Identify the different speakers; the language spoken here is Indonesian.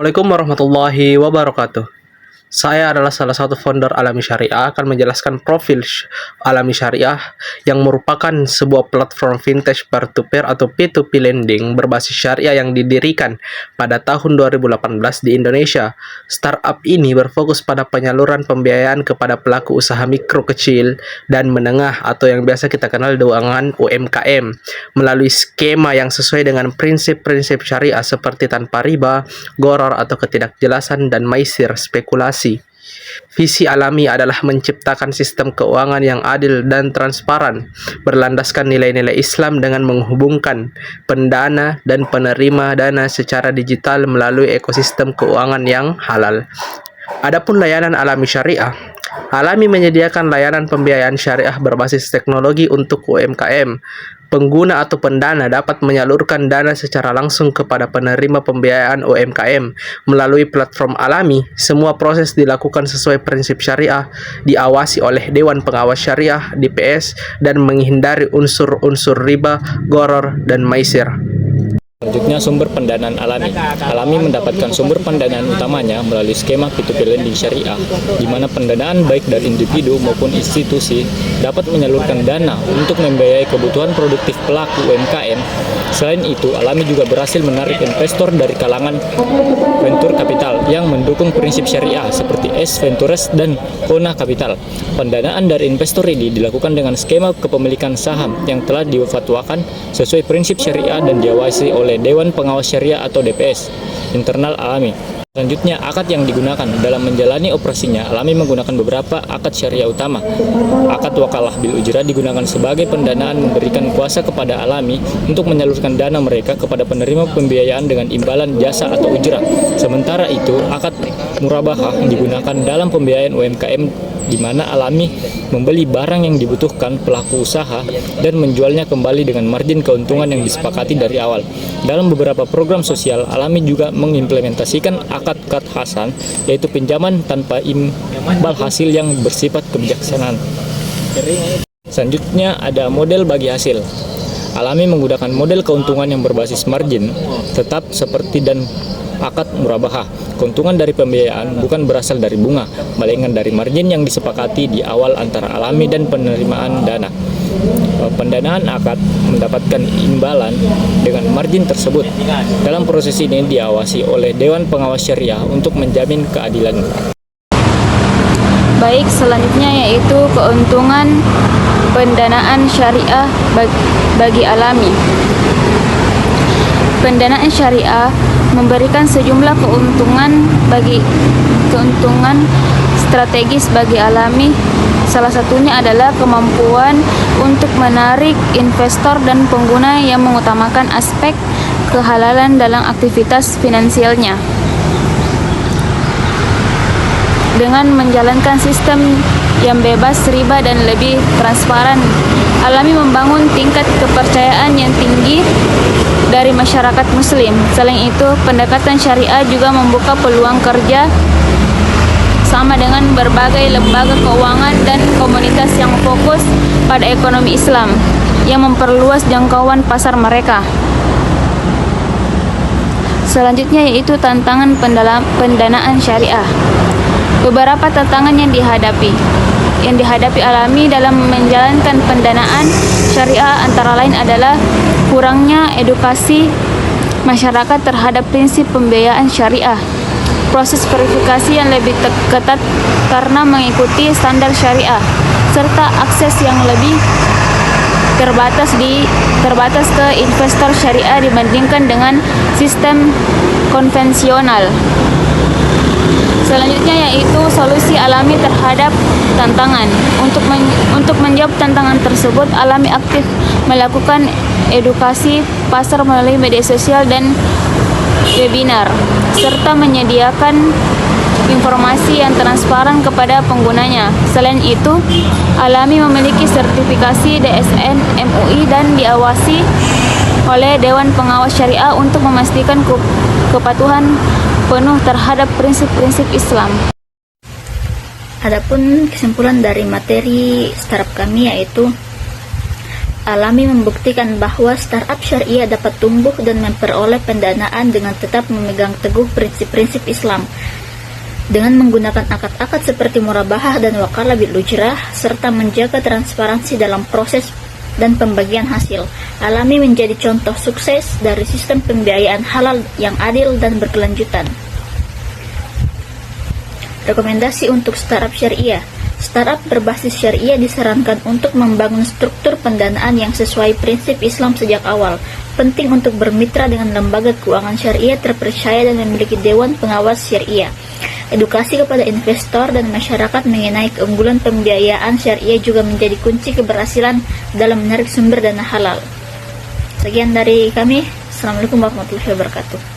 Speaker 1: Assalamualaikum warahmatullahi wabarakatuh. Saya adalah salah satu founder Alami Syariah, akan menjelaskan profil Alami Syariah yang merupakan sebuah platform vintage peer-to-peer atau P2P lending berbasis syariah yang didirikan pada tahun 2018 di Indonesia. Startup ini berfokus pada penyaluran pembiayaan kepada pelaku usaha mikro, kecil, dan menengah atau yang biasa kita kenal dengan UMKM melalui skema yang sesuai dengan prinsip-prinsip syariah seperti tanpa riba, gharar atau ketidakjelasan, dan maisir spekulasi. Visi Alami adalah menciptakan sistem keuangan yang adil dan transparan, berlandaskan nilai-nilai Islam dengan menghubungkan pendana dan penerima dana secara digital melalui ekosistem keuangan yang halal. Adapun layanan Alami Syariah, Alami menyediakan layanan pembiayaan syariah berbasis teknologi untuk UMKM. Pengguna atau pendana dapat menyalurkan dana secara langsung kepada penerima pembiayaan UMKM melalui platform Alami. Semua proses dilakukan sesuai prinsip syariah, diawasi oleh Dewan Pengawas Syariah (DPS), dan menghindari unsur-unsur riba, gharar, dan maisir.
Speaker 2: Selanjutnya, sumber pendanaan Alami. Alami mendapatkan sumber pendanaan utamanya melalui skema P2P lending syariah, di mana pendanaan baik dari individu maupun institusi dapat menyalurkan dana untuk membiayai kebutuhan produktif pelaku UMKM. Selain itu, Alami juga berhasil menarik investor dari kalangan venture capital yang mendukung prinsip syariah seperti S Ventures dan Kona Capital. Pendanaan dari investor ini dilakukan dengan skema kepemilikan saham yang telah difatwakan sesuai prinsip syariah dan diawasi oleh Dewan Pengawas Syariah atau DPS internal Alami. Selanjutnya, akad yang digunakan dalam menjalani operasinya. Alami menggunakan beberapa akad syariah utama. Akad wakalah bil ujrah digunakan sebagai pendanaan memberikan kuasa kepada Alami untuk menyalurkan dana mereka kepada penerima pembiayaan dengan imbalan jasa atau ujrah. Sementara itu, akad murabahah digunakan dalam pembiayaan UMKM, di mana Alami membeli barang yang dibutuhkan pelaku usaha dan menjualnya kembali dengan margin keuntungan yang disepakati dari awal. Dalam beberapa program sosial, Alami juga mengimplementasikan akad qard hasan, yaitu pinjaman tanpa imbal hasil yang bersifat kebijaksanaan. Selanjutnya ada model bagi hasil. Alami menggunakan model keuntungan yang berbasis margin tetap seperti dan akad murabahah. Keuntungan dari pembiayaan bukan berasal dari bunga, melainkan dari margin yang disepakati di awal antara Alami dan penerimaan dana. Pendanaan akad mendapatkan imbalan dengan margin tersebut. Dalam proses ini diawasi oleh Dewan Pengawas Syariah untuk menjamin keadilan.
Speaker 3: Baik, selanjutnya yaitu keuntungan pendanaan syariah bagi Alami. Pendanaan syariah memberikan sejumlah keuntungan strategis bagi Alami. Salah satunya adalah kemampuan untuk menarik investor dan pengguna yang mengutamakan aspek kehalalan dalam aktivitas finansialnya. Dengan menjalankan sistem yang bebas riba dan lebih transparan, Alami membangun tingkat kepercayaan yang tinggi dari masyarakat muslim. Selain itu, pendekatan syariah juga membuka peluang kerja sama dengan berbagai lembaga keuangan dan komunitas yang fokus pada ekonomi Islam yang memperluas jangkauan pasar mereka. Selanjutnya yaitu tantangan pendanaan syariah. Beberapa tantangan yang dihadapi Alami dalam menjalankan pendanaan syariah antara lain adalah kurangnya edukasi masyarakat terhadap prinsip pembiayaan syariah, proses verifikasi yang lebih ketat karena mengikuti standar syariah, serta akses yang lebih terbatas ke investor syariah dibandingkan dengan sistem konvensional. Selanjutnya yaitu solusi Alami terhadap tantangan. Untuk menjawab tantangan tersebut, Alami aktif melakukan edukasi pasar melalui media sosial dan webinar, serta menyediakan informasi yang transparan kepada penggunanya. Selain itu, Alami memiliki sertifikasi DSN MUI dan diawasi oleh Dewan Pengawas Syariah untuk memastikan kepatuhan penuh terhadap prinsip-prinsip Islam.
Speaker 4: Adapun kesimpulan dari materi startup kami yaitu Alami membuktikan bahwa startup syariah dapat tumbuh dan memperoleh pendanaan dengan tetap memegang teguh prinsip-prinsip Islam. Dengan menggunakan akad-akad seperti murabahah dan wakalah bil ujrah, serta menjaga transparansi dalam proses dan pembagian hasil, Alami menjadi contoh sukses dari sistem pembiayaan halal yang adil dan berkelanjutan. Rekomendasi untuk startup syariah. Startup berbasis syariah disarankan untuk membangun struktur pendanaan yang sesuai prinsip Islam sejak awal. Penting untuk bermitra dengan lembaga keuangan syariah terpercaya dan memiliki dewan pengawas syariah. Edukasi kepada investor dan masyarakat mengenai keunggulan pembiayaan syariah juga menjadi kunci keberhasilan dalam menarik sumber dana halal. Sekian dari kami. Assalamualaikum warahmatullahi wabarakatuh.